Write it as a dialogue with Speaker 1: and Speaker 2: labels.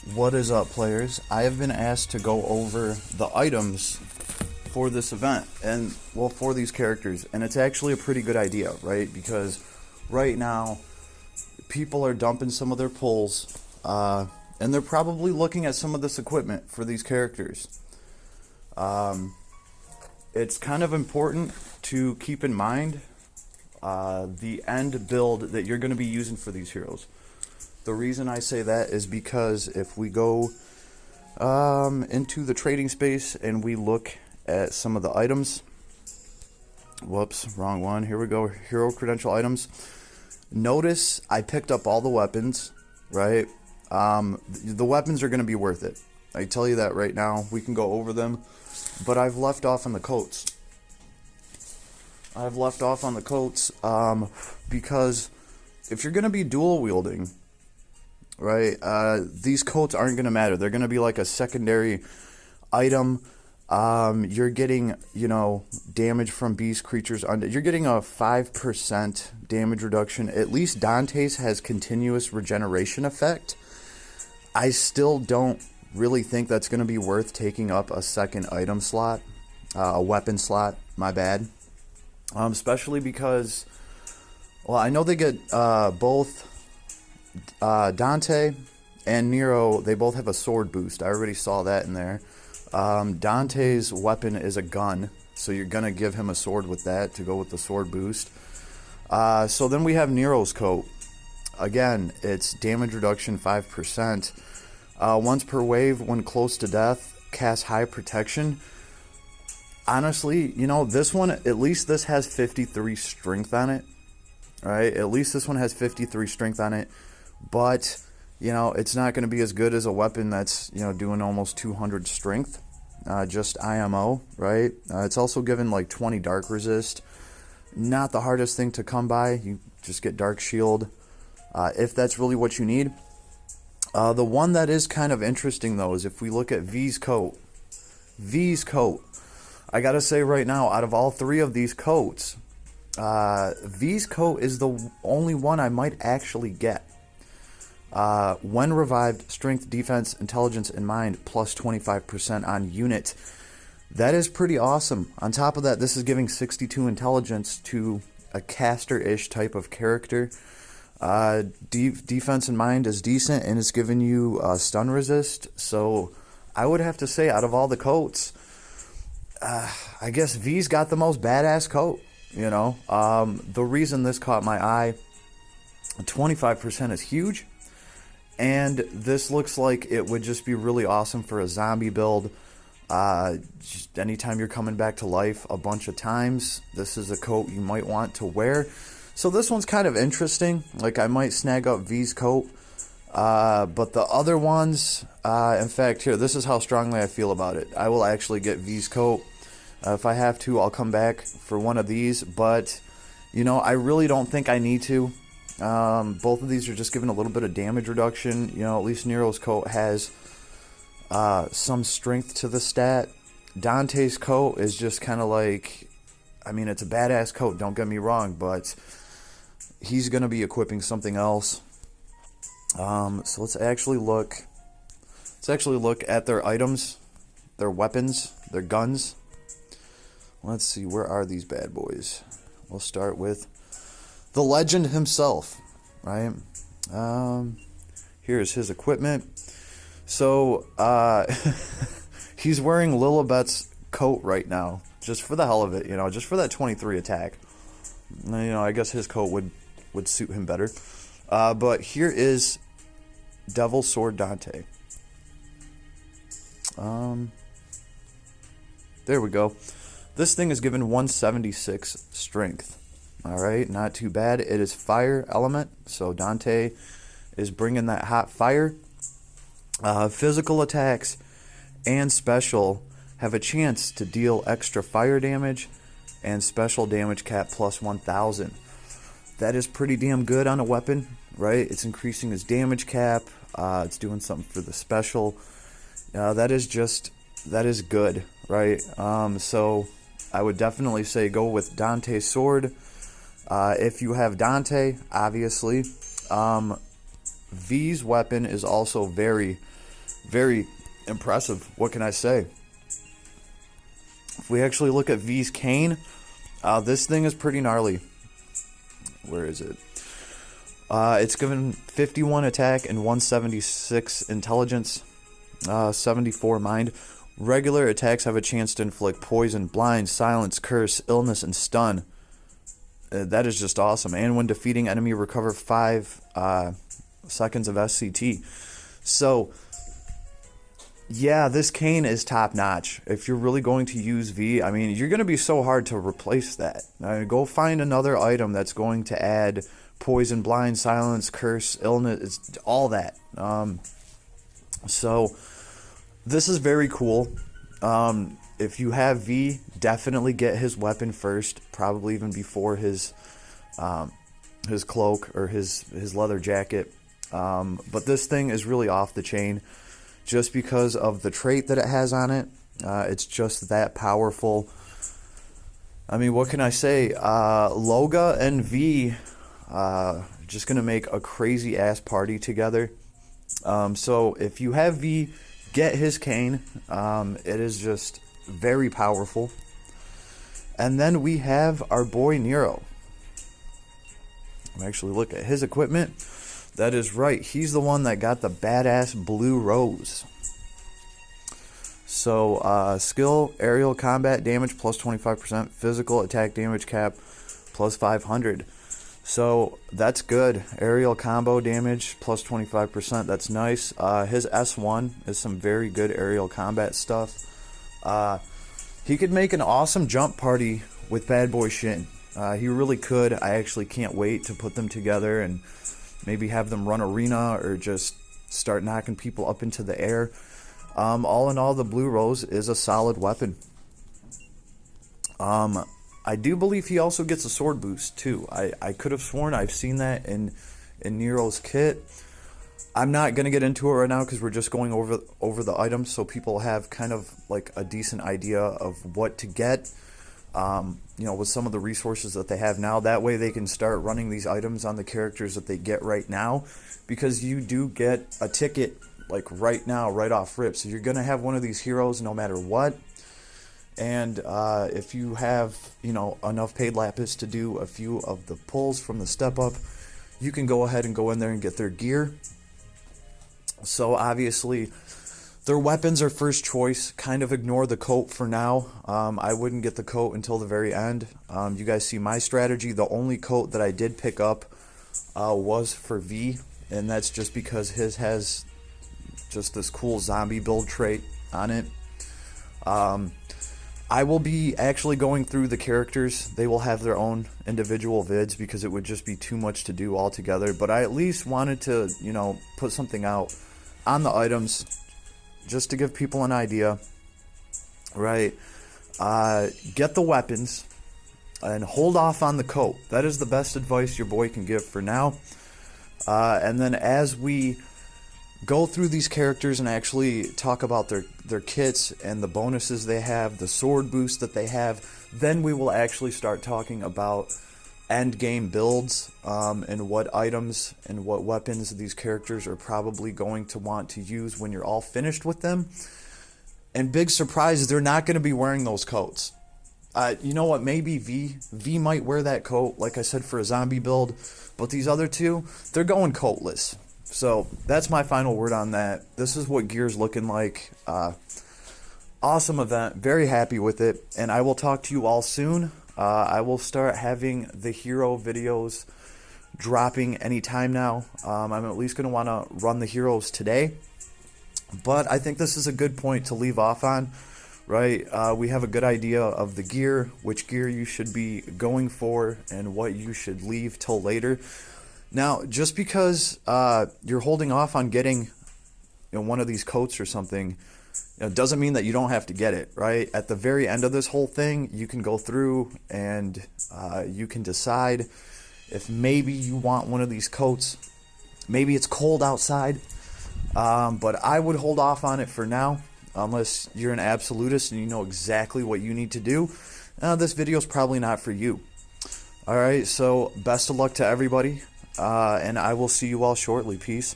Speaker 1: What is up, players? I have been asked to go over the items for this event, and well, for these characters, and it's actually a pretty good idea, right? Because right now people are dumping some of their pulls, and they're probably looking at some of this equipment for these characters. It's kind of important to keep in mind the end build that you're going to be using for these heroes. The reason I say that is because if we go into the trading space and we look at some of the items, whoops, wrong one, here we go, hero credential items. Notice I picked up all the weapons, right? The weapons are going to be worth it. I tell you that right now. We can go over them, but I've left off on the coats. Because if you're going to be dual wielding, right, these coats aren't going to matter. They're going to be like a secondary item. You're getting, damage from beast creatures. You're getting a 5% damage reduction. At least Dante's has continuous regeneration effect. I still don't really think that's going to be worth taking up a second item slot, a weapon slot, my bad. Especially because, well, I know they get both Dante and Nero, they both have a sword boost. I already saw that in there. Dante's weapon is a gun, so you're going to give him a sword with that to go with the sword boost. So then we have Nero's coat. Again, it's damage reduction 5%. Once per wave, when close to death, cast high protection. Honestly, this one, at least this has 53 strength on it. Right? At least this one has 53 strength on it. But, it's not going to be as good as a weapon that's, doing almost 200 strength. Just IMO, right? It's also given like 20 dark resist. Not the hardest thing to come by. You just get dark shield if that's really what you need. The one that is kind of interesting, though, is if we look at V's coat. V's coat. I gotta say right now, out of all three of these coats, V's coat is the only one I might actually get. When revived, strength, defense, intelligence, and mind plus 25% on unit. That is pretty awesome. On top of that, this is giving 62 intelligence to a caster-ish type of character. Defense and mind is decent, and it's giving you stun resist. So I would have to say, out of all the coats, I guess V's got the most badass coat. The reason this caught my eye, 25% is huge, and this looks like it would just be really awesome for a zombie build. Just anytime you're coming back to life a bunch of times, this is a coat you might want to wear. So this one's kind of interesting. Like, I might snag up V's coat, but the other ones, in fact, here, this is how strongly I feel about it. I will actually get V's coat. If I have to, I'll come back for one of these, but, I really don't think I need to. Both of these are just giving a little bit of damage reduction. At least Nero's coat has some strength to the stat. Dante's coat is just kind of like, it's a badass coat, don't get me wrong, but he's going to be equipping something else. So let's actually look at their items, their weapons, their guns. Let's see, where are these bad boys? We'll start with the legend himself, right? Here's his equipment. So, he's wearing Lilibet's coat right now, just for the hell of it, just for that 23 attack. I guess his coat would suit him better. But here is Devil Sword Dante. There we go. This thing is given 176 strength. Alright, not too bad. It is fire element, so Dante is bringing that hot fire. Physical attacks and special have a chance to deal extra fire damage and special damage cap plus 1000. That is pretty damn good on a weapon, right? It's increasing his damage cap. It's doing something for the special. That is good, right? So I would definitely say go with Dante's sword. If you have Dante, obviously. V's weapon is also very, very impressive. What can I say? If we actually look at V's cane, this thing is pretty gnarly. Where is it? It's given 51 attack and 176 intelligence, 74 mind. Regular attacks have a chance to inflict poison, blind, silence, curse, illness, and stun. That is just awesome. And when defeating enemy, recover 5 seconds of SCT. So, yeah, this cane is top notch. If you're really going to use V, I mean, you're going to be so hard to replace that. Go find another item that's going to add poison, blind, silence, curse, illness, it's all that. So, this is very cool. If you have V, definitely get his weapon first, probably even before his cloak or his leather jacket. But this thing is really off the chain just because of the trait that it has on it. It's just that powerful. I mean, what can I say? Loga and V just going to make a crazy ass party together. So if you have V, get his cane. It is just very powerful. And then we have our boy Nero. Actually look at his equipment. That is right, he's the one that got the badass blue rose. So skill, aerial combat damage plus 25%, physical attack damage cap plus 500. So that's good. Aerial combo damage plus 25%. That's nice. His S1 is some very good aerial combat stuff. He could make an awesome jump party with Bad Boy Shin. He really could. I actually can't wait to put them together and maybe have them run arena or just start knocking people up into the air. All in all, the Blue Rose is a solid weapon. I do believe he also gets a sword boost too. I could have sworn I've seen that in Nero's kit. I'm not going to get into it right now because we're just going over the items so people have kind of like a decent idea of what to get. You know, with some of the resources that they have now. That way they can start running these items on the characters that they get right now, because you do get a ticket like right now, right off rip. So you're going to have one of these heroes no matter what. And if you have, you know, enough paid lapis to do a few of the pulls from the step up, you can go ahead and go in there and get their gear. So obviously their weapons are first choice. Kind of ignore the coat for now. I wouldn't get the coat until the very end. You guys see my strategy. The only coat that I did pick up was for V, and that's just because his has just this cool zombie build trait on it. I will be actually going through the characters. They will have their own individual vids because it would just be too much to do altogether. But I at least wanted to, you know, put something out on the items just to give people an idea, right? Get the weapons and hold off on the coat. That is the best advice your boy can give for now. And then as we go through these characters and actually talk about their kits and the bonuses they have, the sword boost that they have, then we will actually start talking about end game builds and what items and what weapons these characters are probably going to want to use when you're all finished with them. And big surprise, they're not going to be wearing those coats. You know what, maybe V might wear that coat, like I said, for a zombie build, but these other two, they're going coatless. So that's my final word on that. This is what gear's looking like. Awesome event, very happy with it, and I will talk to you all soon. I will start having the hero videos dropping anytime now. I'm at least going to want to run the heroes today, but I think this is a good point to leave off on, right? We have a good idea of the gear, which gear you should be going for, and what you should leave till later. Now, just because you're holding off on getting, you know, one of these coats or something, you know, doesn't mean that you don't have to get it, right? At the very end of this whole thing, you can go through and you can decide if maybe you want one of these coats. Maybe it's cold outside, but I would hold off on it for now, unless you're an absolutist and you know exactly what you need to do. This video is probably not for you. All right, so best of luck to everybody. And I will see you all shortly. Peace.